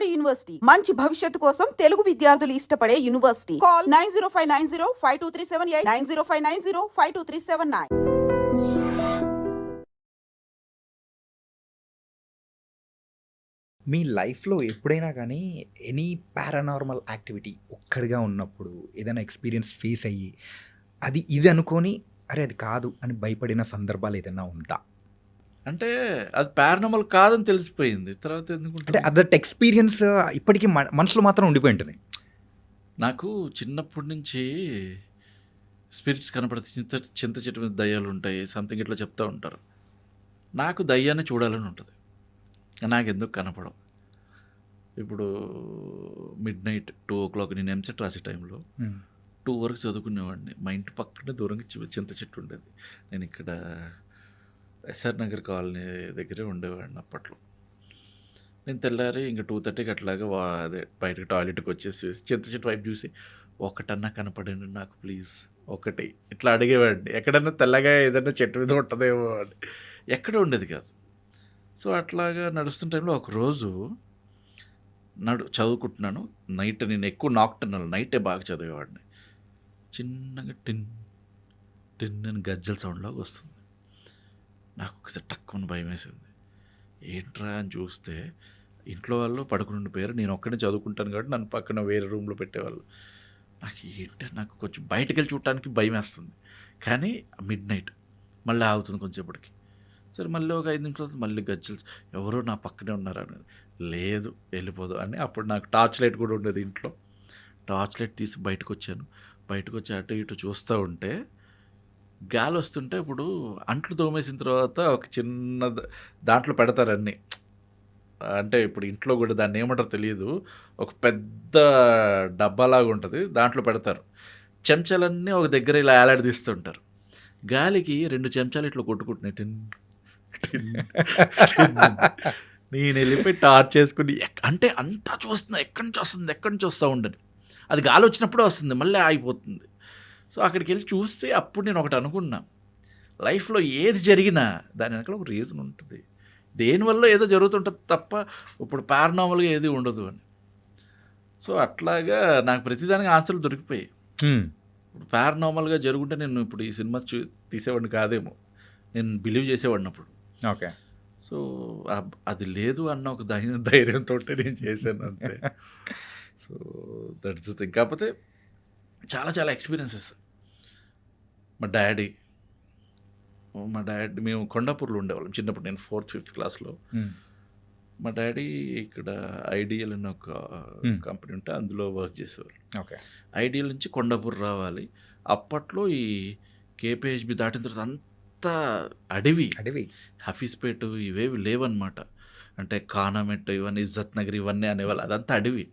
Palnadu university మంచి భవిష్యత్తు కోసం తెలుగు విద్యార్థులు ఇష్టపడే యూనివర్సిటీ. కాల్ 9059052378 9059052379. మీ లైఫ్‌లో ఎప్పుడైనా గానీ ఎనీ పారానార్మల్ యాక్టివిటీ ఒక్కడిగా ఉన్నప్పుడు ఏదైనా ఎక్స్‌పీరియన్స్ ఫేస్ అయ్యి ఇది అనుకోని అరే అది కాదు అని భయపడిన సందర్భాలు ఏదైనా ఉందా? అంటే అది పారానార్మల్ కాదని తెలిసిపోయింది. తర్వాత అంటే ఎందుకుంటుంది? దట్ ఎక్స్‌పీరియన్స్ ఇప్పటికి మనసులో మాత్రం ఉండిపోయి ఉంటుంది. నాకు చిన్నప్పటి నుంచి స్పిరిట్స్ కనపడితే చింత చెట్టు మీద దయ్యాలు ఉంటాయి సంథింగ్ ఇట్లా చెప్తూ ఉంటారు. నాకు దయ్యాన్ని చూడాలని ఉంటుంది. నాకు ఎందుకు కనపడవు. ఇప్పుడు మిడ్‌నైట్ 2:00 నేను ఎంసెట్ రాసే టైంలో 2 వరకు చదువుకునేవాడిని. మా ఇంటి పక్కనే దూరంగా చింత చెట్టు ఉండేది. నేను ఇక్కడ ఎస్ఆర్ నగర్ కాలనీ దగ్గరే ఉండేవాడిని అప్పట్లో. నేను తెల్లారి ఇంక 2:30కి అట్లాగా అదే బయటకి టాయిలెట్కి వచ్చేసి చింత చెట్టు వైపు చూసి ఒకటన్నా కనపడండి నాకు ప్లీజ్ ఒకటి ఇట్లా అడిగేవాడిని. ఎక్కడన్నా తెల్లగా ఏదన్నా చెట్టు మీద ఉంటుందేమో అని. ఎక్కడ ఉండేది కాదు. సో అట్లాగా నడుస్తున్న టైంలో ఒకరోజు చదువుకుంటున్నాను. నైట్ నేను ఎక్కువ నాక్టర్నల్ నైటే బాగా చదివేవాడిని. చిన్నగా టిన్ టిన్ అని గజ్జల సౌండ్లాగా వస్తుంది. నాకు ఒకసారి టక్కున భయం వేసింది. ఏంట్రా అని చూస్తే ఇంట్లో వాళ్ళు పడుకుని ఉండిపోయారు. నేను ఒక్కడే చదువుకుంటాను కాబట్టి నన్ను పక్కన వేరే రూమ్లో పెట్టేవాళ్ళు. నాకు కొంచెం బయటకు వెళ్ళి చూడటానికి భయం వేస్తుంది. కానీ మిడ్‌నైట్ మళ్ళీ ఆగుతుంది కొంచెంసేపటికి. సరే మళ్ళీ ఒక 5 నిమిషాలు మళ్ళీ గజ్జలు ఎవరో నా పక్కనే ఉన్నారని. లేదు వెళ్ళిపోదు అని అప్పుడు నాకు టార్చ్ లైట్ కూడా ఉండేది ఇంట్లో. టార్చ్ లైట్ తీసి బయటకు వచ్చాను. బయటకు వచ్చి అటు ఇటు చూస్తూ ఉంటే గాలి వస్తుంటే ఇప్పుడు అంట్లు తోమేసిన తర్వాత ఒక చిన్న దాంట్లో పెడతారు అన్నీ. అంటే ఇప్పుడు ఇంట్లో కూడా దాన్ని ఏమంటారో తెలియదు. ఒక పెద్ద డబ్బాలాగా ఉంటుంది. దాంట్లో పెడతారు. చెంచాలన్నీ ఒక దగ్గర ఇలా ఏలాడదీస్తుంటారు. గాలికి 2 చెంచాలు ఇట్లా కొట్టుకుంటున్నాయి. టిన్ టిన్ టిన్. నేను వెళ్ళిపోయి టార్చ్ చేసుకుని అంటే అంతా చూస్తున్నా ఎక్కడి నుంచి వస్తూ ఉండని. అది గాలి వచ్చినప్పుడే వస్తుంది, మళ్ళీ ఆగిపోతుంది. సో అక్కడికి వెళ్ళి చూస్తే అప్పుడు నేను ఒకటి అనుకున్నా, లైఫ్లో ఏది జరిగినా దాని వెనకాల ఒక రీజన్ ఉంటుంది. దేనివల్ల ఏదో జరుగుతుంటుంది తప్ప ఇప్పుడు పారానార్మల్గా ఏది ఉండదు అని. సో అట్లాగా నాకు ప్రతిదానికి ఆన్సర్లు దొరికిపోయాయి. ఇప్పుడు పారానార్మల్గా జరుగుంటే నేను ఇప్పుడు ఈ సినిమా తీసేవాడిని కాదేమో. నేను బిలీవ్ చేసేవాడిని అప్పుడు. ఓకే. సో అది లేదు అన్న ఒక ధైర్యంతో నేను చేశాను అంతే. So that's the thing. కాకపోతే చాలా చాలా ఎక్స్పీరియన్సెస్. మా డాడీ మేము కొండాపూర్లో ఉండేవాళ్ళం చిన్నప్పుడు. నేను 4th 5th క్లాస్లో. మా డాడీ ఇక్కడ ఐడియల్ అని ఒక కంపెనీ ఉంటే అందులో వర్క్ చేసేవాళ్ళు. ఓకే. ఐడియల్ నుంచి కొండాపూర్ రావాలి. అప్పట్లో ఈ కేపీహెచ్బి దాటిన తర్వాత అంతా అడవి. హఫీజ్పేట్ ఇవేవి లేవన్నమాట. అంటే కానామెట్ ఇవన్నీ ఇజ్జత్ నగర్ ఇవన్నీ అనేవాళ్ళు. అదంతా అడవి.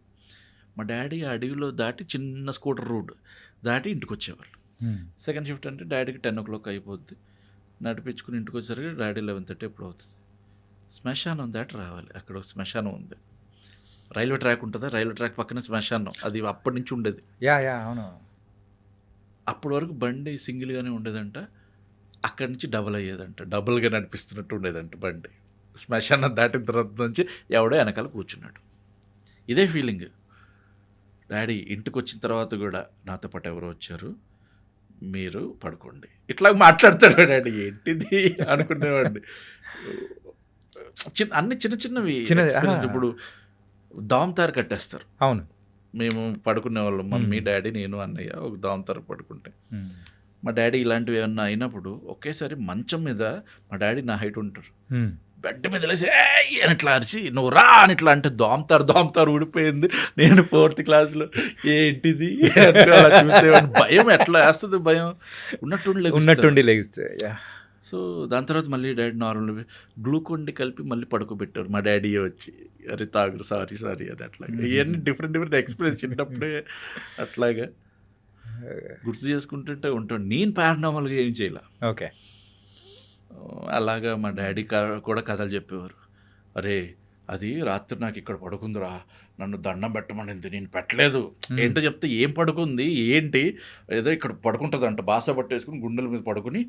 మా డాడీ ఆ అడవిలో దాటి చిన్న స్కూటర్ రోడ్ దాటి ఇంటికి వచ్చేవాళ్ళు. సెకండ్ షిఫ్ట్ అంటే డాడీకి 10 o'clock అయిపోద్ది. నడిపించుకుని ఇంటికి వచ్చేసరికి డాడీ 11:30 ఎప్పుడు అవుతుంది. శ్మశానం దాటి రావాలి. అక్కడ ఒక శ్మశానం ఉంది. రైల్వే ట్రాక్ ఉంటుందా, రైల్వే ట్రాక్ పక్కన శ్మశానం. అది అప్పటి నుంచి ఉండేది. అవును. అప్పటి వరకు బండి సింగిల్గానే ఉండేదంట. అక్కడి నుంచి డబుల్ అయ్యేదంట. డబుల్గా నడిపిస్తున్నట్టు ఉండేదంట బండి. శ్మశానం దాటిన తర్వాత నుంచి ఎవడో వెనకాల కూర్చున్నాడు. ఇదే ఫీలింగ్. డాడీ ఇంటికి వచ్చిన తర్వాత కూడా నాతో పాటు ఎవరో వచ్చారు, మీరు పడుకోండి ఇట్లా మాట్లాడతాడు డాడీ. ఏంటిది అనుకునేవాడిని. అన్ని చిన్నవి ఎక్స్పీరియన్స్. ఇప్పుడు దామ్తారు కట్టేస్తారు. అవును. మేము పడుకునేవాళ్ళం, మమ్మీ డాడీ నేను అన్నయ్య ఒక దామ్తారు పడుకుంటే. మా డాడీ ఇలాంటివి ఏమన్నా అయినప్పుడు ఒకేసారి మంచం మీద మా డాడీ నా హైట్ ఉంటారు. బెడ్ మీద లేసి అని ఇట్లా అరిచి నువ్వు రా అని ఇట్లా అంటే దోమతారు ఊడిపోయింది. నేను 4th క్లాస్లో ఏంటిది అలా చూసేవాడిని. భయం ఎట్లా వేస్తుంది, భయం ఉన్నట్టుండి లేగిస్తే. సో దాని తర్వాత మళ్ళీ డాడీ నార్మల్ గ్లూకోన్ డి కలిపి మళ్ళీ పడుకోబెట్టారు మా డాడీ వచ్చి. అరే తాగురు సారీ అని అట్లాగా. ఇవన్నీ డిఫరెంట్ ఎక్స్పీరియన్స్ చిన్నప్పుడే అట్లాగా గుర్తు చేసుకుంటుంటే ఉంటాను. నేను పారానార్మల్గా ఏం చేయాల. ఓకే. అలాగా మా డాడీ కూడా కథలు చెప్పేవారు. అరే అది రాత్రి నాకు ఇక్కడ పడుకుందిరా, నన్ను దండం పెట్టమనింది, నేను పెట్టలేదు. ఏంటో చెప్తే ఏం పడుకుంది ఏంటి, ఏదో ఇక్కడ పడుకుంటుందంట, బాస పట్టేసుకుని గుండెల మీద పడుకుని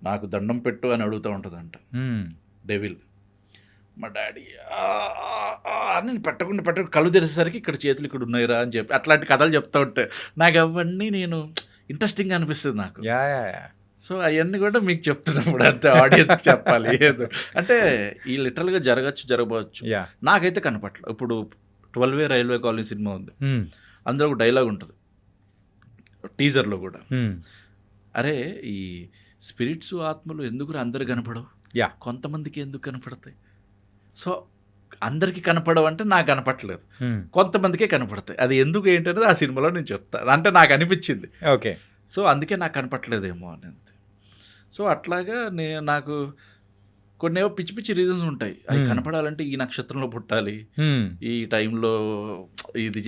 నాకు దండం పెట్టు అని అడుగుతూ ఉంటుందంట డెవిల్. మా డాడీ అని పెట్టకుండా కళ్ళు తెరిచేసరికి ఇక్కడ చేతులు ఇక్కడ ఉన్నాయిరా అని చెప్పి అట్లాంటి కథలు చెప్తూ ఉంటాయి. నాకు అవన్నీ నేను ఇంట్రెస్టింగ్గా అనిపిస్తుంది నాకు. సో అవన్నీ కూడా మీకు చెప్తున్నప్పుడు అంతే ఆడియన్స్కి చెప్పాలి ఏదో అంటే ఈ లిటరల్గా జరగవచ్చు. నాకైతే కనపట్ల. ఇప్పుడు 12 రైల్వే కాలనీ సినిమా ఉంది, అందులో ఒక డైలాగ్ ఉంటుంది టీజర్లో కూడా, అరే ఈ స్పిరిట్స్ ఆత్మలు ఎందుకు అందరు కనపడవు, కొంతమందికి ఎందుకు కనపడతాయి. సో అందరికీ కనపడవు అంటే నాకు కనపడలేదు, కొంతమందికే కనపడతాయి. అది ఎందుకు ఏంటనేది ఆ సినిమాలో నేను చెప్తాను. అంటే నాకు అనిపించింది. ఓకే. సో అందుకే నాకు కనపట్లేదేమో అని అంతే. సో అట్లాగా నాకు కొన్ని ఏవో పిచ్చి పిచ్చి రీజన్స్ ఉంటాయి. అవి కనపడాలంటే ఈ నక్షత్రంలో పుట్టాలి, ఈ టైంలో ఇది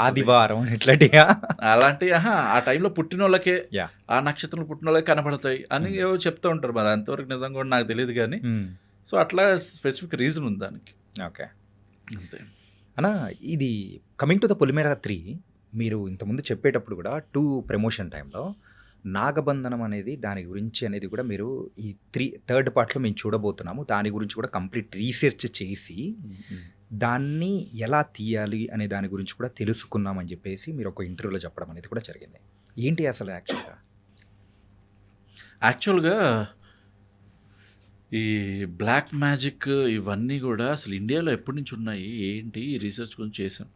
ఆదివారం అలాంటి ఆ టైంలో పుట్టిన వాళ్ళకే, ఆ నక్షత్రంలో పుట్టిన వాళ్ళకే కనపడతాయి అని ఏవో చెప్తూ ఉంటారు. మరి అంతవరకు నిజంగా కూడా నాకు తెలియదు కానీ. సో అట్లా స్పెసిఫిక్ రీజన్ ఉంది దానికి. ఓకే అంతే అన్నా. ఇది కమింగ్ టు ద పొలిమేర 3 మీరు ఇంతకుముందు చెప్పేటప్పుడు కూడా 2 ప్రమోషన్ టైంలో నాగబంధనం అనేది దాని గురించి అనేది కూడా మీరు ఈ 3rd పార్ట్లో మేము చూడబోతున్నాము. దాని గురించి కూడా కంప్లీట్ రీసెర్చ్ చేసి దాన్ని ఎలా తీయాలి అనే దాని గురించి కూడా తెలుసుకున్నామని చెప్పేసి మీరు ఒక ఇంటర్వ్యూలో చెప్పడం అనేది కూడా జరిగింది. ఏంటి అసలు యాక్చువల్గా ఈ బ్లాక్ మ్యాజిక్ ఇవన్నీ కూడా అసలు ఇండియాలో ఎప్పటి నుంచి ఉన్నాయి ఏంటి రీసెర్చ్ గురించి చేసాం.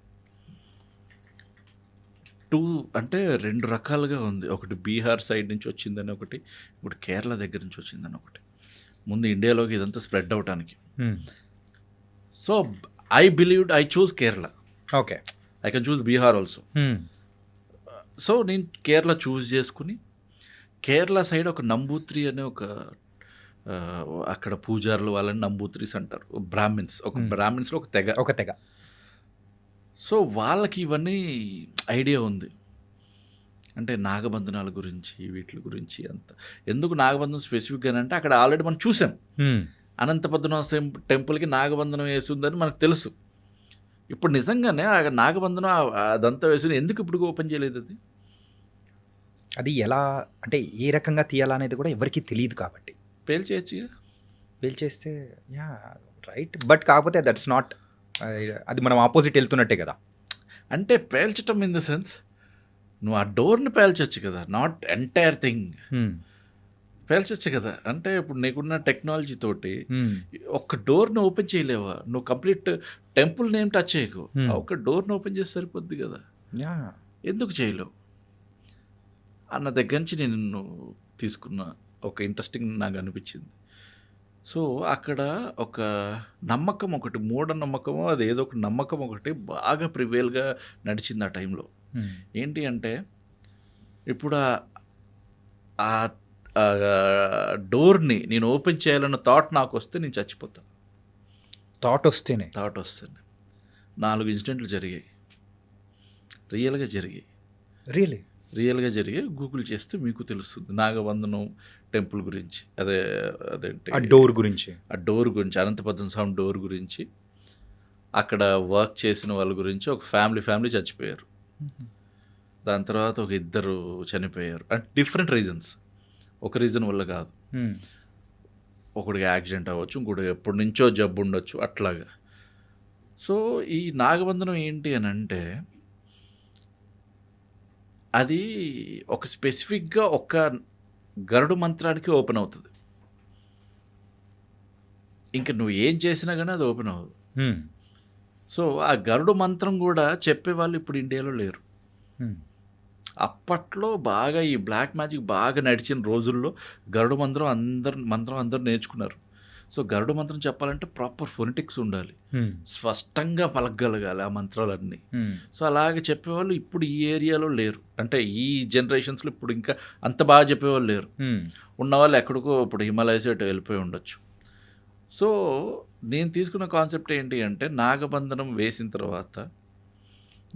2 అంటే 2 రకాలుగా ఉంది. ఒకటి బీహార్ సైడ్ నుంచి వచ్చిందని ఒకటి, ఇప్పుడు కేరళ దగ్గర నుంచి వచ్చిందని ఒకటి. ముందు ఇండియాలోకి ఇదంతా స్ప్రెడ్ అవటానికి. So I choose Kerala. Okay. I can choose Bihar also. So నేను కేరళ చూస్ చేసుకుని, కేరళ సైడ్ ఒక నంబూత్రి అనే అక్కడ పూజారులు వాళ్ళని నంబూత్రీస్ అంటారు, బ్రాహ్మిన్స్లో ఒక తెగ. సో వాళ్ళకి ఇవన్నీ ఐడియా ఉంది, అంటే నాగబంధనాల గురించి వీటి గురించి అంత. ఎందుకు నాగబంధనం స్పెసిఫిక్గా అంటే అక్కడ ఆల్రెడీ మనం చూసాం, అనంత పద్మనాభ టెంపుల్కి నాగబంధనం వేసిందని మనకు తెలుసు. ఇప్పుడు నిజంగానే ఆ నాగబంధనం అదంతా వేసి ఎందుకు ఇప్పుడు ఓపెన్ చేయలేదు? అది ఎలా అంటే ఏ రకంగా తీయాలనేది కూడా ఎవరికి తెలియదు కాబట్టి పేల్చేస్తే రైట్. బట్ కాకపోతే దట్స్ నాట్, అది మనం ఆపోజిట్ వెళ్తున్నట్టే కదా. అంటే పేల్చటం ఇన్ ద సెన్స్ నువ్వు ఆ డోర్ని పేల్చొచ్చు కదా, నాట్ ఎంటైర్ థింగ్ పేల్చొచ్చు కదా. అంటే ఇప్పుడు నీకున్న టెక్నాలజీ తోటి ఒక్క డోర్ని ఓపెన్ చేయలేవా? నువ్వు కంప్లీట్ టెంపుల్ నేమ్ టచ్ చేయకు, ఒక్క డోర్ని ఓపెన్ చేస్తే సరిపోద్ది కదా, ఎందుకు చేయలేవు అన్న దగ్గర నుంచి నేను తీసుకున్న ఒక ఇంట్రెస్టింగ్ నాకు అనిపించింది. సో అక్కడ ఒక నమ్మకం ఒకటి, మూఢనమ్మకమో అది ఏదో ఒక నమ్మకం ఒకటి బాగా ప్రివేల్గా నడిచింది ఆ టైంలో. ఏంటి అంటే ఇప్పుడు ఆ డోర్ని నేను ఓపెన్ చేయాలన్న థాట్ నాకు వస్తే నేను చచ్చిపోతాను. థాట్ వస్తేనే 4 ఇన్సిడెంట్లు జరిగాయి, రియల్గా జరిగాయి. గూగుల్ చేస్తే మీకు తెలుస్తుంది నాగబంధనం టెంపుల్ గురించి, అదేంటి ఆ డోర్ గురించి, అనంతపద్మనాభ స్వామి డోర్ గురించి, అక్కడ వర్క్ చేసిన వాళ్ళ గురించి. ఒక ఫ్యామిలీ చచ్చిపోయారు, దాని తర్వాత ఒక 2 చనిపోయారు. అంటే డిఫరెంట్ రీజన్స్, ఒక రీజన్ వల్ల కాదు. ఒకడికి యాక్సిడెంట్ అవ్వచ్చు, ఇంకోటి ఎప్పటి నుంచో జబ్బు ఉండొచ్చు, అట్లాగా. సో ఈ నాగబంధనం ఏంటి అని అంటే అది ఒక స్పెసిఫిక్గా ఒక గరుడు మంత్రానికి ఓపెన్ అవుతుంది. ఇంకా నువ్వు ఏం చేసినా కానీ అది ఓపెన్ అవ్వదు. సో ఆ గరుడు మంత్రం కూడా చెప్పేవాళ్ళు ఇప్పుడు ఇండియాలో లేరు. అప్పట్లో బాగా ఈ బ్లాక్ మ్యాజిక్ బాగా నడిచిన రోజుల్లో గరుడు మంత్రం అందరూ నేర్చుకున్నారు. సో గరుడు మంత్రం చెప్పాలంటే ప్రాపర్ ఫొనెటిక్స్ ఉండాలి, స్పష్టంగా పలకగలగాలి ఆ మంత్రాలన్నీ. సో అలాగే చెప్పేవాళ్ళు ఇప్పుడు ఈ ఏరియాలో లేరు, అంటే ఈ జనరేషన్స్లో ఇప్పుడు ఇంకా అంత బాగా చెప్పేవాళ్ళు లేరు. ఉన్నవాళ్ళు ఎక్కడికో ఇప్పుడు హిమాలయస్ అటు వెళ్ళిపోయి ఉండొచ్చు. సో నేను తీసుకున్న కాన్సెప్ట్ ఏంటి అంటే నాగబంధనం వేసిన తర్వాత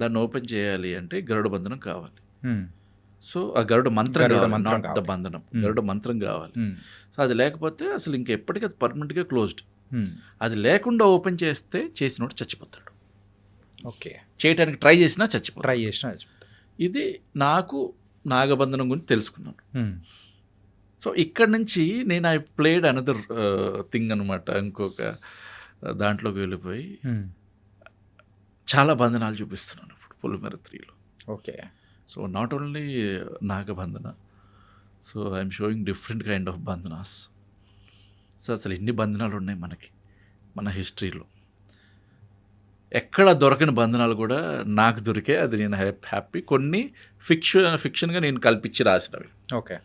దాన్ని ఓపెన్ చేయాలి అంటే గరుడ బంధనం కావాలి. సో ఆ గరుడ మంత్రం బంధనం గరుడ మంత్రం కావాలి. సో అది లేకపోతే అసలు ఇంకా ఎప్పటికీ అది పర్మనెంట్గా క్లోజ్డ్. అది లేకుండా ఓపెన్ చేస్తే చేసినోడు చచ్చిపోతాడు. ఓకే, చేయడానికి ట్రై చేసినా చచ్చిపోతాడు. ఇది నాకు నాగబంధనం గురించి తెలుసుకున్నాను. సో ఇక్కడ నుంచి నేను ఐ ప్లేడ్ అనదర్ థింగ్ అనమాట. ఇంకొక దాంట్లోకి వెళ్ళిపోయి చాలా బంధనాలు చూపిస్తున్నాను ఇప్పుడు పొలిమేర 3లో. ఓకే. సో నాట్ ఓన్లీ నాగబంధన, so I'm showing different kind of బంధనాస్. సో అసలు ఎన్ని బంధనాలు ఉన్నాయి మనకి మన హిస్టరీలో, ఎక్కడ దొరకని బంధనాలు కూడా నాకు దొరికే, అది నేను హ్యాపీ. కొన్ని ఫిక్షన్గా నేను కల్పించి రాసినవి. ఓకే.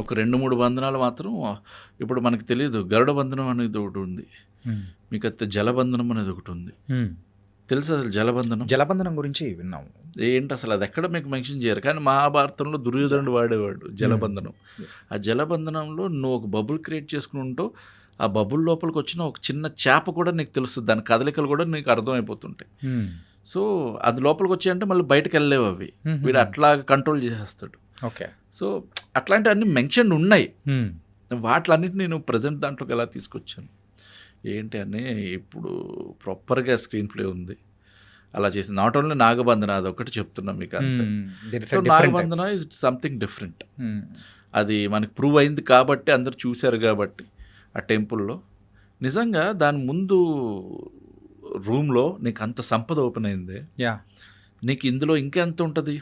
ఒక 2-3 బంధనాలు మాత్రం ఇప్పుడు మనకు తెలియదు. గరుడ బంధనం అనేది ఒకటి ఉంది, మీకు అయితే జలబంధనం అనేది ఒకటి ఉంది. తెలుసు అసలు జలబంధనం గురించి విన్నాము. ఏంటి అసలు అది ఎక్కడ మీకు మెన్షన్ చేయరు, కానీ మహాభారతంలో దుర్యోధనుడు వాడేవాడు జలబంధనం. ఆ జలబంధనంలో నువ్వు ఒక బబుల్ క్రియేట్ చేసుకుని ఉంటావు, ఆ బబుల్ లోపలికి వచ్చిన ఒక చిన్న చేప కూడా నీకు తెలుస్తుంది, దాని కదలికలు కూడా నీకు అర్థమైపోతుంటాయి. సో అది లోపలికి వచ్చాయంటే మళ్ళీ బయటకు వెళ్ళలేవు అవి, వీడు అట్లా కంట్రోల్ చేసేస్తాడు. ఓకే. సో అట్లాంటివన్నీ మెన్షన్ ఉన్నాయి. వాటిలన్నిటి నేను ప్రజెంట్ దాంట్లోకి ఎలా తీసుకొచ్చాను ఏంటి అని ఇప్పుడు ప్రాపర్గా స్క్రీన్ ప్లే ఉంది. అలా చేసింది నాట్ ఓన్లీ నాగబంధన, అదొకటి చెప్తున్నా మీకు అంతే. సో నాగబంధన ఇస్ సంథింగ్ డిఫరెంట్. అది మనకి ప్రూవ్ అయింది కాబట్టి, అందరు చూశారు కాబట్టి ఆ టెంపుల్లో. నిజంగా దాని ముందు రూమ్లో నీకు అంత సంపద ఓపెన్ అయింది, నీకు ఇందులో ఇంకెంత ఉంటుంది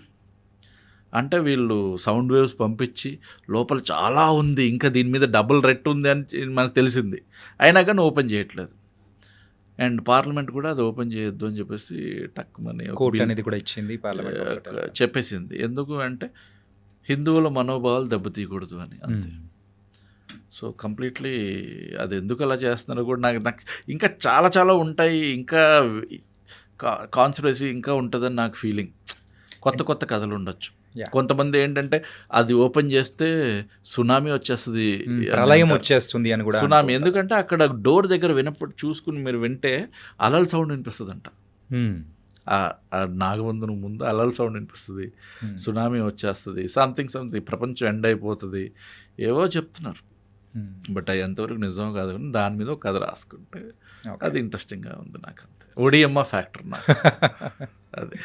అంటే వీళ్ళు సౌండ్ వేవ్స్ పంపించి లోపల చాలా ఉంది, ఇంకా దీని మీద డబుల్ రెట్ ఉంది అని మనకు తెలిసింది, అయినా కానీ ఓపెన్ చేయట్లేదు. అండ్ పార్లమెంట్ కూడా అది ఓపెన్ చేయొద్దు అని చెప్పేసి టక్కుమని కోర్టు అనేది కూడా ఇచ్చింది, పార్లమెంట్ చెప్పేసింది. ఎందుకు అంటే హిందువుల మనోభావాలు దెబ్బతీయకూడదు అని, అంతే. సో కంప్లీట్లీ అది ఎందుకు అలా చేస్తున్నారో కూడా నాకు ఇంకా చాలా చాలా ఉంటాయి, ఇంకా కాన్స్పిరసీ ఇంకా ఉంటుందని నాకు ఫీలింగ్. కొత్త కొత్త కథలు ఉండొచ్చు. కొంతమంది ఏంటంటే అది ఓపెన్ చేస్తే సునామీ వచ్చేస్తుంది, ప్రళయం వచ్చేస్తుంది అని కూడా. సునామీ ఎందుకంటే అక్కడ డోర్ దగ్గర వినప్పుడు చూసుకుని మీరు వింటే అలల్ సౌండ్ వినిపిస్తుందంట. ఆ నాగబంధనం ముందు అలల్ సౌండ్ వినిపిస్తుంది, సునామీ వచ్చేస్తుంది, సంథింగ్ ప్రపంచం ఎండ్ అయిపోతుంది, ఏవో చెప్తున్నారు. బట్ అది ఎంతవరకు నిజం కాదు, కానీ దాని మీద ఒక కథ రాసుకుంటే అది ఇంట్రెస్టింగ్గా ఉంది నాకు, అంతే. ఒడియమ్మ ఫ్యాక్టర్ నాకు అది.